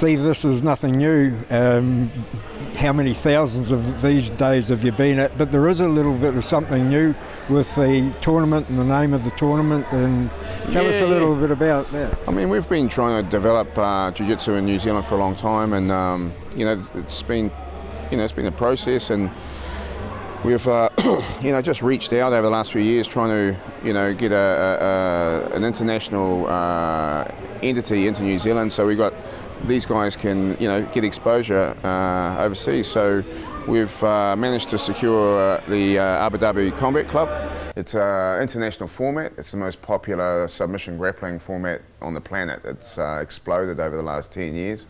Steve, this is nothing new. How many thousands of these days have you been at? But there is a little bit of something new with the tournament and the name of the tournament. And tell us a little bit about that. I mean, we've been trying to develop jiu-jitsu in New Zealand for a long time, and it's been a process, and we've just reached out over the last few years trying to get an international entity into New Zealand, so we got these guys can get exposure overseas. So we've managed to secure the Abu Dhabi Combat Club. It's an international format. It's the most popular submission grappling format on the planet. It's exploded over the last 10 years,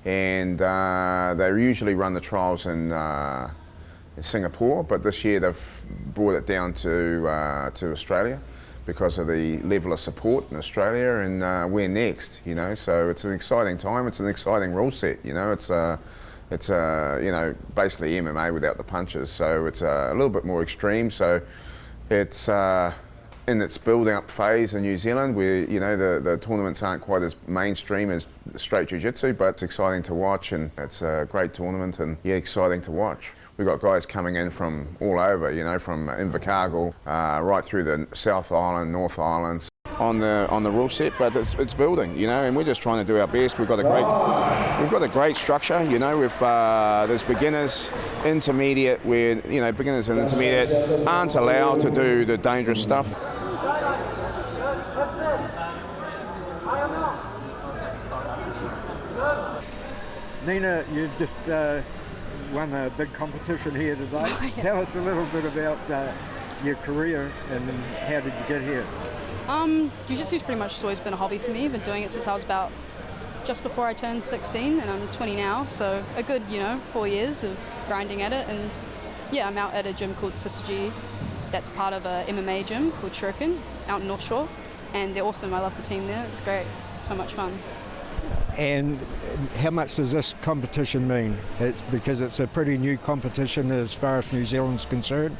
and they usually run the trials in Singapore, but this year they've brought it down to Australia because of the level of support in Australia, and we're next, so it's an exciting time. It's an exciting rule set, it's basically MMA without the punches, so it's a little bit more extreme. So it's in its build-up phase in New Zealand, where the tournaments aren't quite as mainstream as straight jiu-jitsu, but it's exciting to watch, and it's a great tournament, and exciting to watch. We've got guys coming in from all over, from Invercargill right through the South Island, North Island, on the rule set. But it's building, and we're just trying to do our best. We've got a great structure, there's beginners, intermediate, where beginners and intermediate aren't allowed to do the dangerous stuff. Nina, you've just won a big competition here today. Oh, yeah. Tell us a little bit about your career and how did you get here? Jiu-jitsu's pretty much always been a hobby for me. I've been doing it since I was about just before I turned 16, and I'm 20 now, so a good 4 years of grinding at it. And yeah, I'm out at a gym called Syzygy that's part of a MMA gym called Shuriken out in North Shore, and they're awesome. I love the team there. It's great. So much fun. And how much does this competition mean? It's because it's a pretty new competition as far as New Zealand's concerned.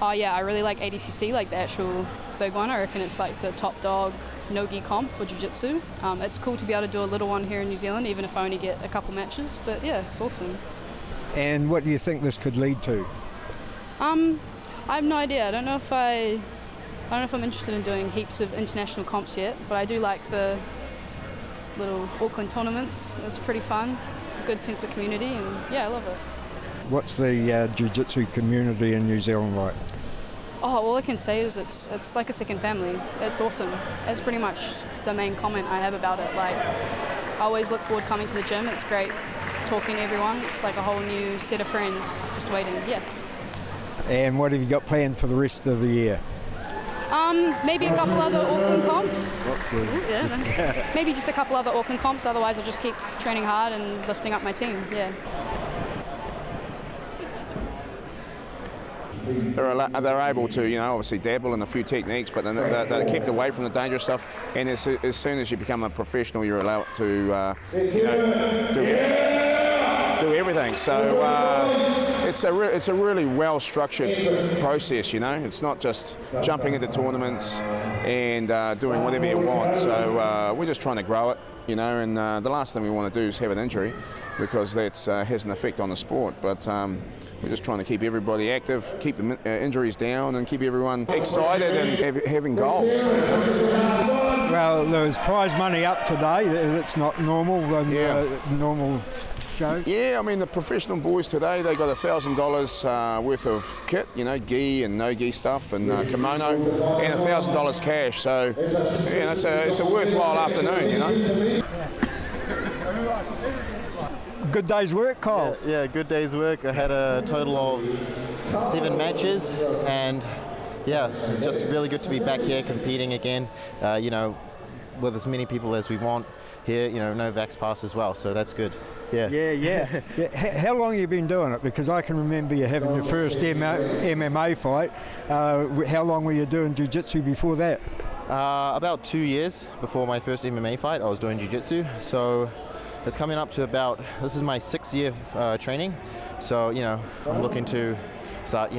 Oh yeah, I really like ADCC, like the actual big one. I reckon it's like the top dog no-gi comp for jiu-jitsu. It's cool to be able to do a little one here in New Zealand, even if I only get a couple matches, but yeah, it's awesome. And what do you think this could lead to? I have no idea. I don't know if I'm interested in doing heaps of international comps yet, but I do like the little Auckland tournaments. It's pretty fun. It's a good sense of community, and yeah, I love it. What's the jiu-jitsu community in New Zealand like? Oh, all I can say is it's like a second family. It's awesome. It's pretty much the main comment I have about it. Like, I always look forward coming to the gym. It's great talking to everyone. It's like a whole new set of friends just waiting. Yeah. And what have you got planned for the rest of the year? Maybe a couple other Auckland comps. Maybe just a couple other Auckland comps. Otherwise, I'll just keep training hard and lifting up my team. Yeah. They're able to, obviously dabble in a few techniques, but then they're kept away from the dangerous stuff. And as soon as you become a professional, you're allowed to, do everything. So it's a really well-structured process. It's not just jumping into tournaments and doing whatever you want. So we're just trying to grow it. And the last thing we want to do is have an injury, because that has an effect on the sport. But we're just trying to keep everybody active, keep the injuries down, and keep everyone excited and having goals. Well, there's prize money up today. It's not normal normal shows. Yeah, I mean, the professional boys today, they got $1,000 worth of kit, gi and no-gi stuff, and kimono, and $1,000 cash. So, it's a worthwhile afternoon, Good day's work, Kyle. Yeah, good day's work. I had a total of 7 matches, and yeah, it's just really good to be back here competing again, with as many people as we want here, no vax pass as well, so that's good. Yeah. How long have you been doing it? Because I can remember you having your first MMA fight. How long were you doing jiu-jitsu before that? About 2 years before my first MMA fight, I was doing jiu-jitsu, so it's coming up to this is my 6th year of training, so I'm looking to start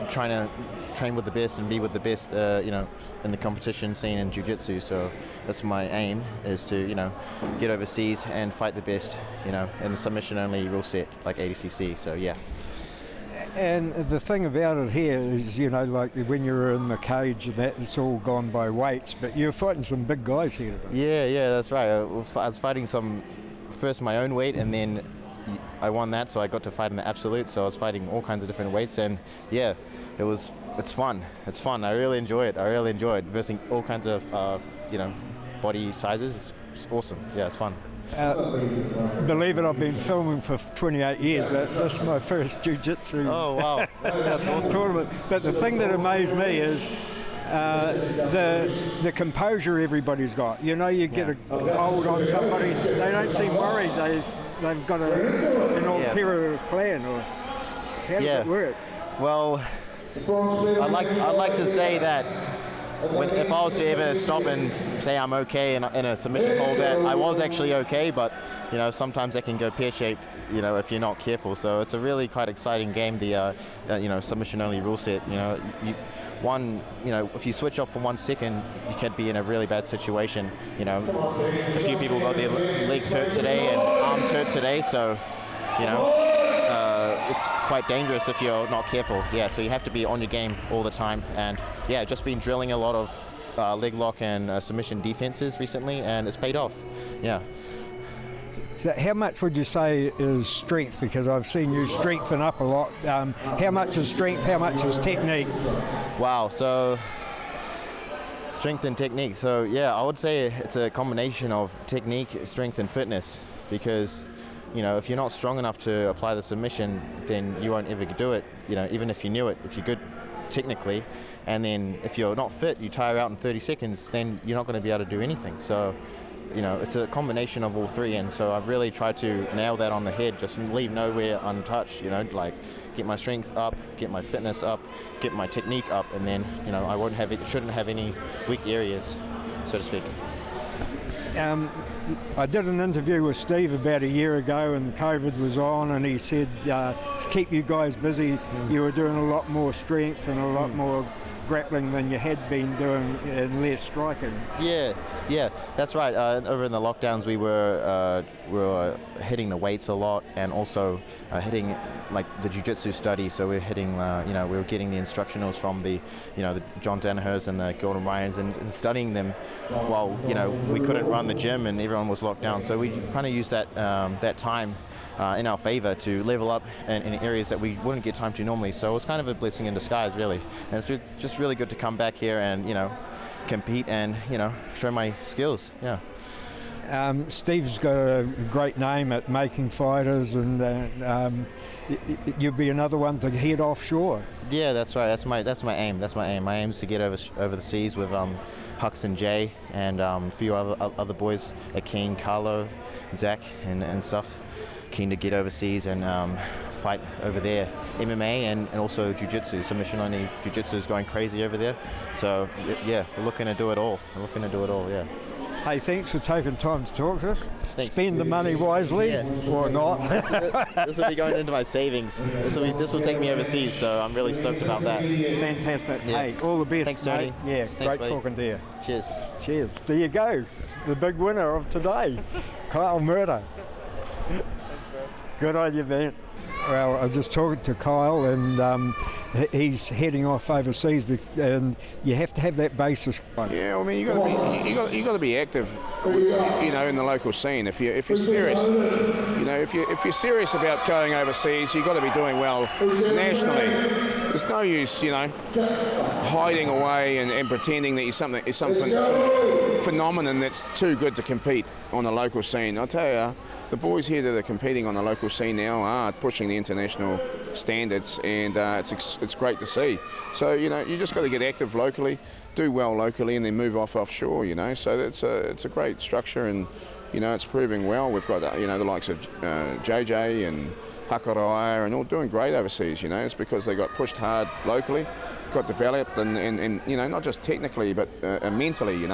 trying to train with the best and be with the best, in the competition scene in jiu-jitsu. So that's my aim, is to, get overseas and fight the best, in the submission-only rule set like ADCC. So yeah. And the thing about it here is, like when you're in the cage and that, it's all gone by weights, but you're fighting some big guys here today. Yeah, that's right. I was fighting first my own weight, and then I won that, so I got to fight in the absolute. So I was fighting all kinds of different weights, and yeah, it's fun. It's fun. I really enjoy it. Versing all kinds of, body sizes. It's awesome. Yeah, it's fun. Believe it, I've been filming for 28 years, but this is my first jiu-jitsu That's awesome. tournament. But the thing that amazed me is the composure everybody's got. You get a hold on somebody, they don't seem worried. They've got an ulterior plan. Or how does it work? Well, I'd like to say that if I was to ever stop and say I'm okay in a submission hold, that I was actually okay, but sometimes that can go pear-shaped, if you're not careful. So it's a really quite exciting game, the submission-only rule set. If you switch off for 1 second, you could be in a really bad situation. A few people got their legs hurt today and arms hurt today, so it's quite dangerous if you're not careful. Yeah, so you have to be on your game all the time. And yeah, just been drilling a lot of leg lock and submission defenses recently, and it's paid off. Yeah. So how much would you say is strength? Because I've seen you strengthen up a lot. How much is strength? How much is technique? Wow. So strength and technique. So yeah, I would say it's a combination of technique, strength, and fitness. Because if you're not strong enough to apply the submission, then you won't ever do it, even if you knew it. If you're good technically, and then if you're not fit, you tire out in 30 seconds, then you're not going to be able to do anything. So, it's a combination of all three, and so I've really tried to nail that on the head, just leave nowhere untouched, like get my strength up, get my fitness up, get my technique up, and then, I shouldn't have any weak areas, so to speak. I did an interview with Steve about a year ago, and COVID was on, and he said to keep you guys busy, you were doing a lot more strength and a lot more grappling than you had been doing, and less striking. Yeah, that's right. Over in the lockdowns, we were hitting the weights a lot, and also hitting like the jiu-jitsu study. So we're hitting, we were getting the instructionals from the John Danaher's and the Gordon Ryans, and studying them while we couldn't run the gym and everyone was locked down. So we kind of used that time in our favor to level up in areas that we wouldn't get time to normally. So it was kind of a blessing in disguise, really. And it's just really good to come back here and compete and show my skills. Yeah. Steve's got a great name at making fighters, and you'll be another one to head offshore. Yeah, that's right. That's my aim. My aim is to get over the seas with Hux and Jay and a few other boys, Akeem, Carlo, Zach, and stuff. Keen to get overseas and fight over there. MMA and also jiu-jitsu. Submission only jiu-jitsu is going crazy over there. So yeah, we're looking to do it all. Yeah. Hey, thanks for taking time to talk to us. Thanks. Spend the money wisely, or not. This will be going into my savings. This will take me overseas, so I'm really stoked about that. Fantastic. Yeah. Hey, all the best. Thanks, Tony. Mate. Yeah, Thanks, great buddy. talking to you. Cheers. Cheers. There you go. The big winner of today, Kyle Murder. Good on you, man. Well, I was just talking to Kyle, and he's heading off overseas, and you have to have that basis. Yeah, I mean, you got to be active, in the local scene. If you're serious, if you're serious about going overseas, you've got to be doing well nationally. There's no use, hiding away and pretending that you're something phenomenon that's too good to compete on the local scene. I'll tell you, the boys here that are competing on the local scene now are pushing the international standards, and it's great to see. So you just got to get active locally, do well locally, and then move offshore. So it's a great structure, and it's proving well. We've got the likes of JJ and Hakaraya and all doing great overseas. It's because they got pushed hard locally, got developed, and not just technically but mentally.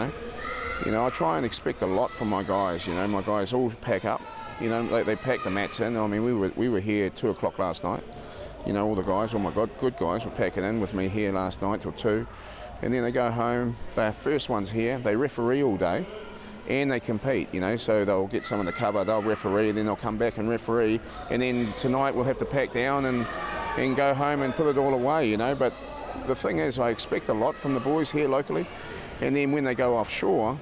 I try and expect a lot from my guys. My guys all pack up. They pack the mats in. I mean, we were here at 2 o'clock last night, you know, all the guys, all my good guys were packing in with me here last night till 2. And then they go home, they're first ones here, they referee all day and they compete, you know, so they'll get someone to cover, they'll referee, then they'll come back and referee, and then tonight we'll have to pack down and go home and put it all away, you know. But the thing is, I expect a lot from the boys here locally, and then when they go offshore,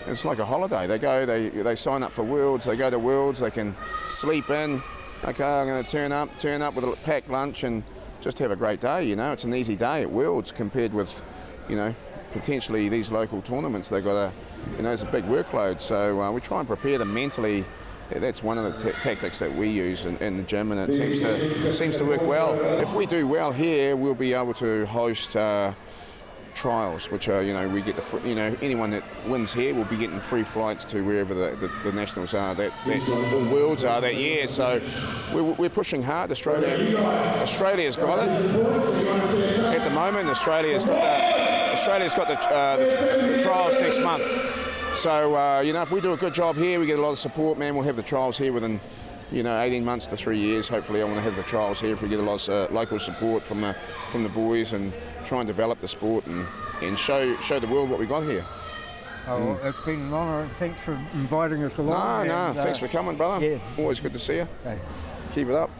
it's like a holiday. They go, they sign up for Worlds, they go to Worlds, they can sleep in, okay, I'm going to turn up with a packed lunch and just have a great day, you know. It's an easy day at Worlds compared with, you know, potentially these local tournaments. They've got a, you know, it's a big workload. So we try and prepare them mentally. That's one of the tactics that we use in the gym, and it seems to work well. If we do well here, we'll be able to host trials, which are, you know, we get the, you know, anyone that wins here will be getting free flights to wherever the nationals are, that or worlds are that year. So we're pushing hard. Australia's got it at the moment. Australia's got the trials next month. So you know, if we do a good job here, we get a lot of support, man. We'll have the trials here within, you know, 18 months to 3 years. Hopefully I want to have the trials here if we get a lot of local support from the boys, and try and develop the sport and show the world what we got here. Oh, It's been an honour, and thanks for inviting us along. No, thanks for coming, brother. Yeah. Always good to see you. Okay. Keep it up.